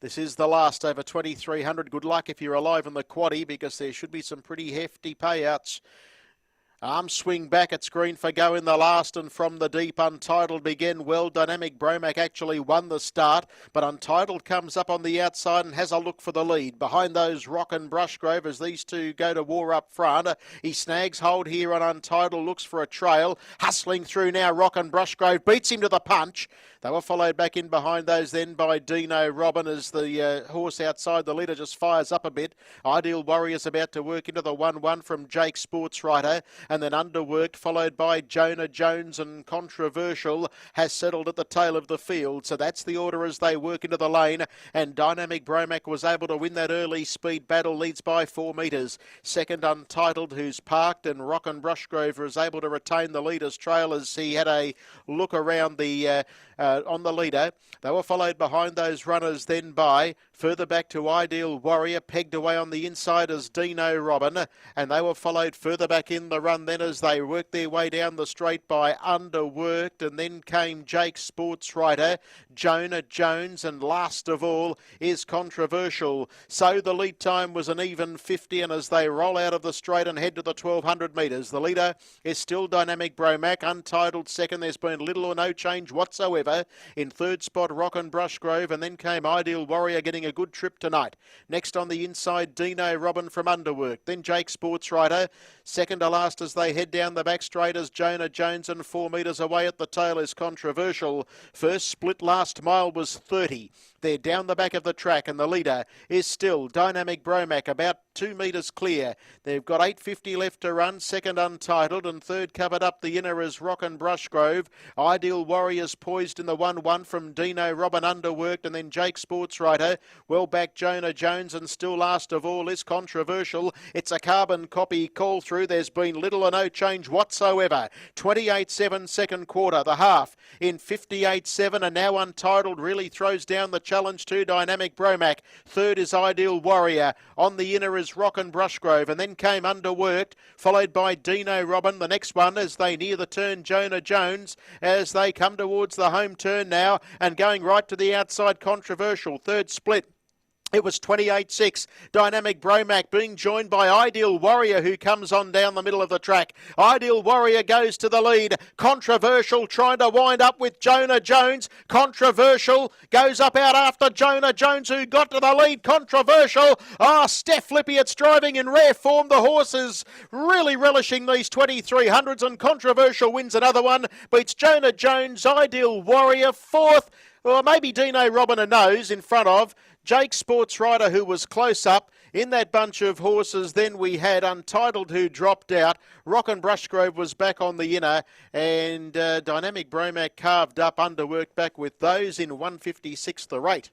This is the last over 2,300. Good luck if you're alive in the quaddie, because there should be some pretty hefty payouts. Arm swing back, it's green for go in the last, and from the deep, Untitled began well. Dynamic Bromac actually won the start, but Untitled comes up on the outside and has a look for the lead. Behind those, Rock and Brushgrove, as these two go to war up front. He snags hold here on Untitled, looks for a trail. Hustling through now, Rock and Brushgrove beats him to the punch. They were followed back in behind those then by Dino Robin, as the horse outside the leader just fires up a bit. Ideal Warrior's about to work into the 1-1 from Jake Sportswriter, and then Underworked, followed by Jonah Jones, and Controversial has settled at the tail of the field. So that's the order as they work into the lane, and Dynamic Bromac was able to win that early speed battle, leads by 4 metres. Second, Untitled, who's parked, and Rock and Brushgrove is able to retain the leader's trail as he had a look around the on the leader. They were followed behind those runners then by, further back to Ideal Warrior, pegged away on the inside as Dino Robin, and they were followed further back in the run then as they worked their way down the straight by Underworked, and then came Jake Sportswriter, Jonah Jones, and last of all is Controversial. So the lead time was an even 50, and as they roll out of the straight and head to the 1,200 metres, the leader is still Dynamic Bromac. Untitled second, there's been little or no change whatsoever. In third spot, Rock and Brushgrove, and then came Ideal Warrior getting a good trip tonight. Next on the inside, Dino Robin from Underwork. Then Jake Sportswriter. Second to last as they head down the back straight as Jonah Jones, and 4 metres away at the tail is Controversial. First split last mile was 30. They're down the back of the track, and the leader is still Dynamic Bromac, about 2 metres clear. They've got 8.50 left to run. Second, Untitled, and third covered up the inner is Rock and Brushgrove. Ideal Warriors poised in the 1-1 from Dino Robin, Underworked, and then Jake Sportswriter. Well back Jonah Jones, and still last of all is Controversial. It's a carbon copy call through. There's been little or no change whatsoever. 28.7 second quarter, the half in 58.7, and now Untitled really throws down the challenge to Dynamic Bromac. Third is Ideal Warrior. On the inner is Rock and Brushgrove, and then came Underworked, followed by Dino Robin. The next one as they near the turn, Jonah Jones, as they come towards the home turn now, and going right to the outside, Controversial. Third split. It was 28.6. Dynamic Bromac being joined by Ideal Warrior, who comes on down the middle of the track. Ideal Warrior goes to the lead. Controversial trying to wind up with Jonah Jones. Controversial goes up out after Jonah Jones, who got to the lead. Controversial. Steph Lippiott's driving in rare form. The horse is really relishing these 2,300s, and Controversial wins another one. Beats Jonah Jones. Ideal Warrior fourth. Well, maybe Dino Robin a nose in front of Jake Sportswriter, who was close up in that bunch of horses. Then we had Untitled, who dropped out. Rock and Brushgrove was back on the inner, and Dynamic Bromac carved up. Underworked back with those in 156 the rate.